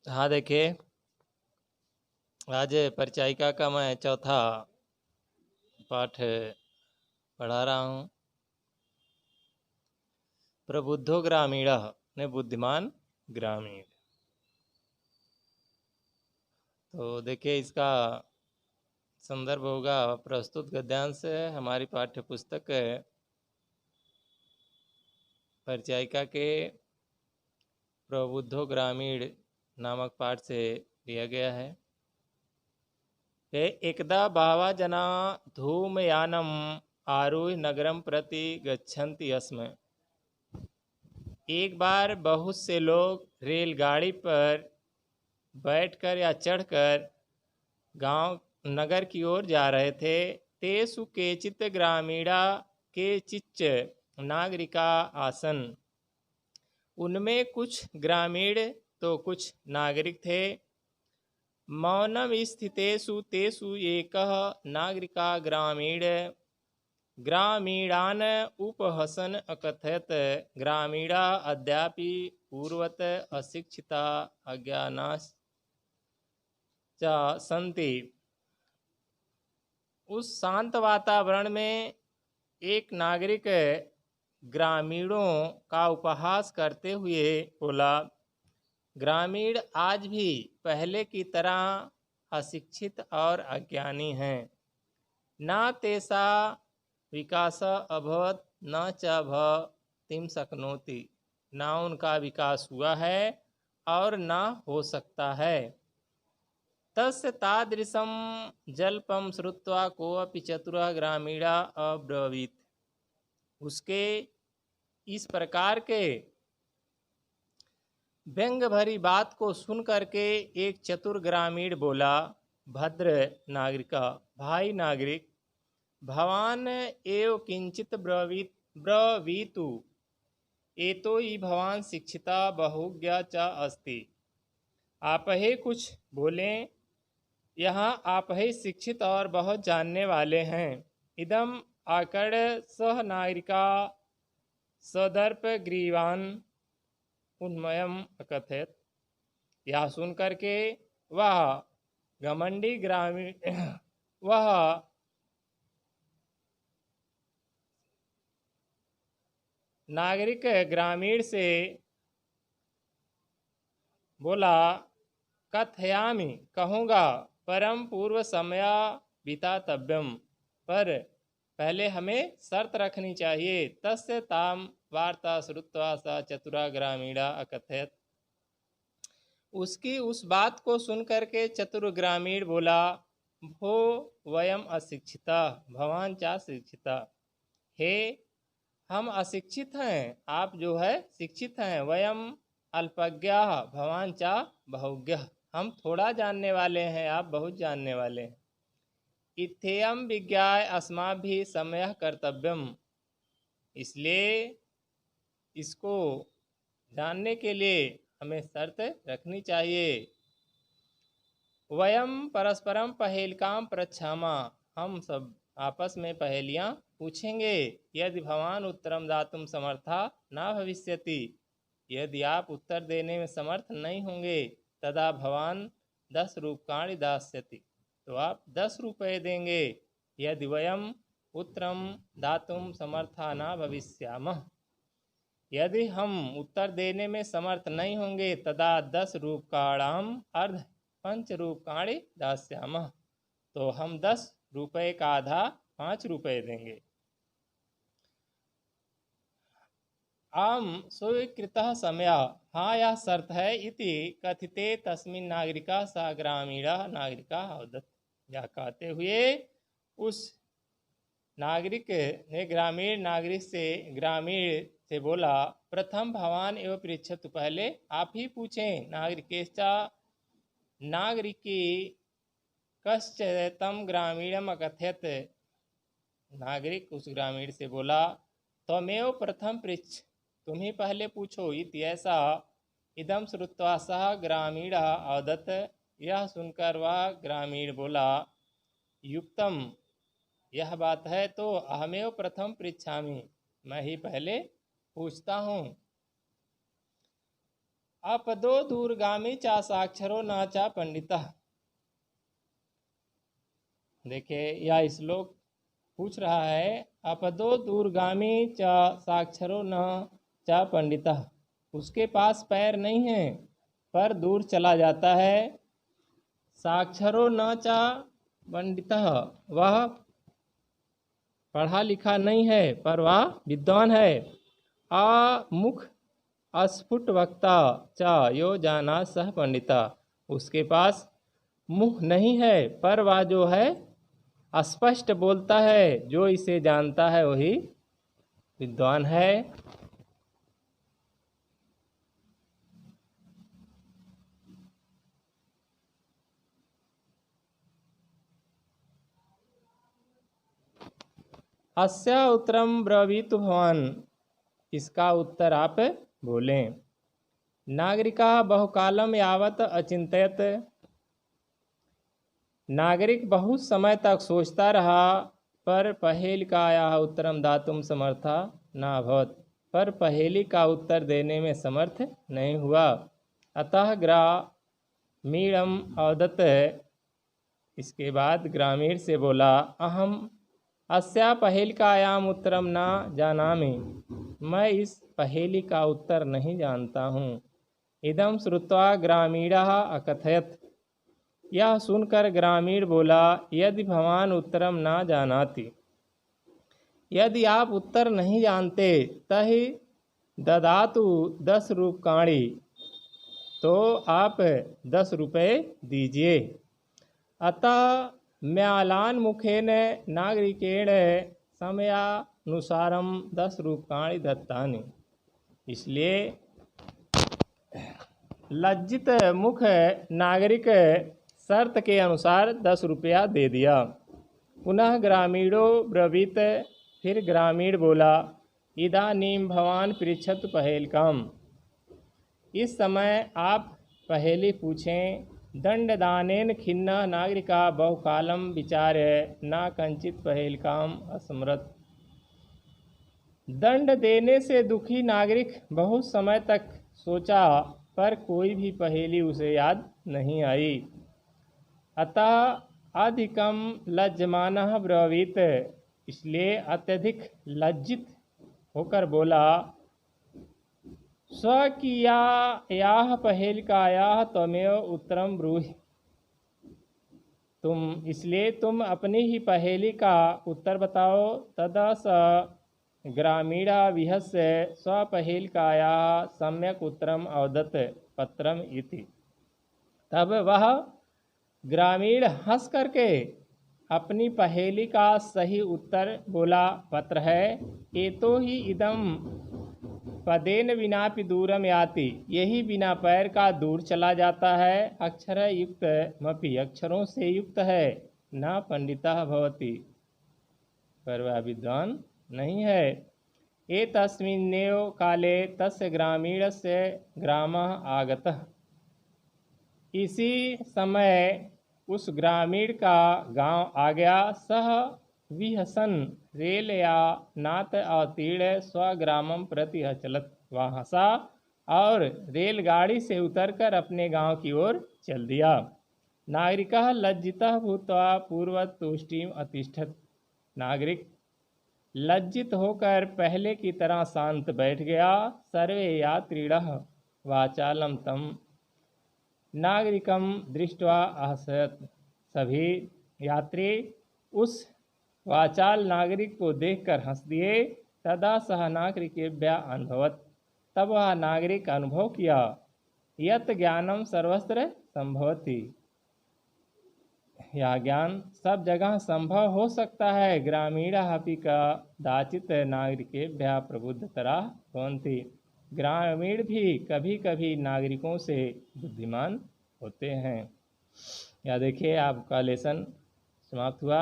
हाँ देखिए, आज परिचायिका का मैं चौथा पाठ पढ़ा रहा हूँ। प्रबुद्धो ग्रामीणः ने बुद्धिमान ग्रामीण। तो देखिए, इसका संदर्भ होगा प्रस्तुत गद्यांश हमारी पाठ्य पुस्तक परिचायिका के प्रबुद्धो ग्रामीण नामक पाठ से लिया गया है। एकदा बहवः जना धूमयानम् आरुह्य नगरं प्रति गच्छन्ति स्म। एक बार बहुत से लोग रेलगाड़ी पर बैठकर या चढ़कर गांव नगर की ओर जा रहे थे। तेषु केचित् ग्रामीणा केचिच्च नागरिका आसन। उनमें कुछ ग्रामीण तो कुछ नागरिक थे। मौनम स्थितेषु तेषु एकः नागरिका ग्रामीणान् उपहसन अकथयत्, ग्रामीणा अद्यापि पूर्वत अशिक्षिता अज्ञानाश्च सन्ति। उस शांत वातावरण में एक नागरिक ग्रामीणों का उपहास करते हुए बोला, ग्रामीण आज भी पहले की तरह अशिक्षित और अज्ञानी हैं। न तेषा विकास अभवत् न च भवितुं शक्नोति। न उनका विकास हुआ है और न हो सकता है। तस्य तादृशं जल्पं श्रुत्वा कोऽपि चतुरः ग्रामीणः अब्रवीत्। उसके इस प्रकार के व्यंग भरी बात को सुन करके एक चतुर ग्रामीण बोला, भद्र नागरिका, भाई नागरिक, भवान एव किंचित ब्रवीतु। एतो ही भवान शिक्षिता बहुज्ञा च अस्ति। आप ही कुछ बोलें, यहाँ आप ही शिक्षित और बहुत जानने वाले हैं। इदम आकड़ सह नागरिका सदर्प ग्रीवान उन्मयम अकथयत। यह सुन करके वह घमंडी ग्रामीण वह नागरिक ग्रामीण से बोला, कथयामि, कहूँगा, परम पूर्व समय बितातव्यम, पर पहले हमें शर्त रखनी चाहिए। तस्य ताम वार्ता श्रुत्वा स चतुरा ग्रामीणा अकथयत। उसकी उस बात को सुन करके चतुर ग्रामीण बोला, भो वयम अशिक्षिता भवान चा शिक्षिता। हे, हम अशिक्षित हैं, आप जो है शिक्षित हैं। वयम अल्पज्ञा भवान चा बहुज्ञ। हम थोड़ा जानने वाले हैं, आप बहुत जानने वाले हैं। इत्ययं विज्ञाय अस्माभिः समयः कर्तव्यम। इसलिए इसको जानने के लिए हमें शर्त रखनी चाहिए। वयम परस्परम पहेलिकाम पृच्छामा। हम सब आपस में पहेलियां पूछेंगे। यदि भवान उत्तरम दातुम समर्था न भविष्यति। यदि आप उत्तर देने में समर्थ नहीं होंगे, तदा भवान 10 रूप्यकाणि दास्यति। तो आप 10 रुपये देंगे। यदि वयम उत्तरम दातुम समर्था न भविष्यामः। यदि हम उत्तर देने में समर्थ नहीं होंगे, तदा 10 रूप्यकाणाम अर्ध पंच रूप्यकाणि दास्यामः। तो हम 10 रुपये का आधा 5 रुपये देंगे। आम स्वीकृतः समय। हाँ, यह शर्त है। इति कथिते तस्मिन् नागरिका सा ग्रामीणा नागरिका अवदत्। यह कहते हुए उस नागरिक ने ग्रामीण से बोला, प्रथम भवान एवं पृच्छतु। पहले आप ही पूछें। नागरिकेश्चा नागरिकी कश्च तम ग्रामीणम अकथयत। नागरिक उस ग्रामीण से बोला, त्वमेव प्रथम पृच्छ, तुम ही पहले पूछो। इति ऐसा इदम श्रुत्वा सह ग्रामीण अवदत्। यह सुनकर वह ग्रामीण बोला, युक्तम, यह बात है तो अहमेव प्रथम पृच्छामि, मैं ही पहले पूछता हूँ। अपदो दूरगामी चा साक्षरो न चा पंडितः। देखिए यह श्लोक पूछ रहा है, अपदो दूरगामी चा साक्षरो न चा पंडितः, उसके पास पैर नहीं है पर दूर चला जाता है। साक्षरो न चा पंडितः, वह पढ़ा लिखा नहीं है पर वह विद्वान है। मुख अस्फुट वक्ता च यो जाना सह पंडिता, उसके पास मुख नहीं है पर वह जो है स्पष्ट बोलता है, जो इसे जानता है वही विद्वान है। अस्या उत्तरम ब्रवीतु भवान, इसका उत्तर आप बोलें। नागरिका बहुकालम यावत अचिंत्यत, नागरिक बहुत समय तक सोचता रहा पर पहेलिकायाः उत्तरम दातुम समर्था न अभवत्, पर पहेली का उत्तर देने में समर्थ नहीं हुआ। अतः ग्रामीणम अवदत्, इसके बाद ग्रामीण से बोला, अहम अस्या पहेलिकायाम उत्तरम न जानामि, मैं इस पहेली का उत्तर नहीं जानता हूँ। इदम श्रुत्वा ग्रामीणः अकथयत्, यह सुनकर ग्रामीण बोला, यदि भवान उत्तरम न जानाति, यदि आप उत्तर नहीं जानते, तहि ददातु 10 रूप्यकाणि, तो आप 10 रुपये दीजिए। अतः म्यालान मुखेन नागरिकेण समयानुसारम 10 रूप्यकाणि दत्तानि, इसलिए लज्जित मुख नागरिक शर्त के अनुसार 10 रुपया दे दिया। पुनः ग्रामीणो ब्रवीत, फिर ग्रामीण बोला, इदानीं भवान पृच्छतु पहेलिकाम, इस समय आप पहेली पूछें। दंडदानेन खिन्ना नागरिका बहुकालम विचार्य न कंचित पहेलिकाम असमृत, दंड देने से दुखी नागरिक बहुत समय तक सोचा पर कोई भी पहेली उसे याद नहीं आई। अतः अधिकम लज्जमानः ब्रवीत, इसलिए अत्यधिक लज्जित होकर बोला, स्वकीयायाः पहेलिकायाः त्वमेव उत्तरम ब्रूहि, इसलिए तुम अपनी ही पहेली का उत्तर बताओ। तदा स ग्रामीणा विहस्य स्वपहेलिकायाः सम्यक उत्तरम अवदत् पत्रम इति, तब वह ग्रामीण हंस करके अपनी पहेली का सही उत्तर बोला, पत्र है। एतो ही इदम पदेन विनापि दूरम याति, यही बिना पैर का दूर चला जाता है। अक्षर युक्त मपि, अक्षरों से युक्त है। न पंडितः भवति, पर वह विद्वान नहीं है। एतस्मिन्नेव काले तस्य ग्रामीणस्य ग्रामः आगतः, इसी समय उस ग्रामीण का गांव आ गया। सह विहसन रेल या नात अवतीर्ण स्वग्रामम प्रति अचलत, वह हंसा और रेलगाड़ी से उतरकर अपने गांव की ओर चल दिया। नागरिकः लज्जितः भूत्वा पूर्ववत् तुष्टिम अतिष्ठत्, नागरिक लज्जित होकर पहले की तरह शांत बैठ गया। सर्वे यात्रिणः वाचालम तम नागरिकम दृष्ट्वा आहसत, सभी यात्री उस वाचाल नागरिक को देखकर हंस दिए। तदा सह नागरिकेभ्यः अनुभवत, तब वह नागरिक अनुभव किया, यत् ज्ञानम सर्वत्र संभवति, यह ज्ञान सब जगह संभव हो सकता है। ग्रामीणः अपि कदाचित् नागरिकेभ्यः प्रबुद्धतराः भवन्ति, ग्रामीण भी कभी कभी नागरिकों से बुद्धिमान होते हैं। या देखिए आपका लेसन समाप्त हुआ।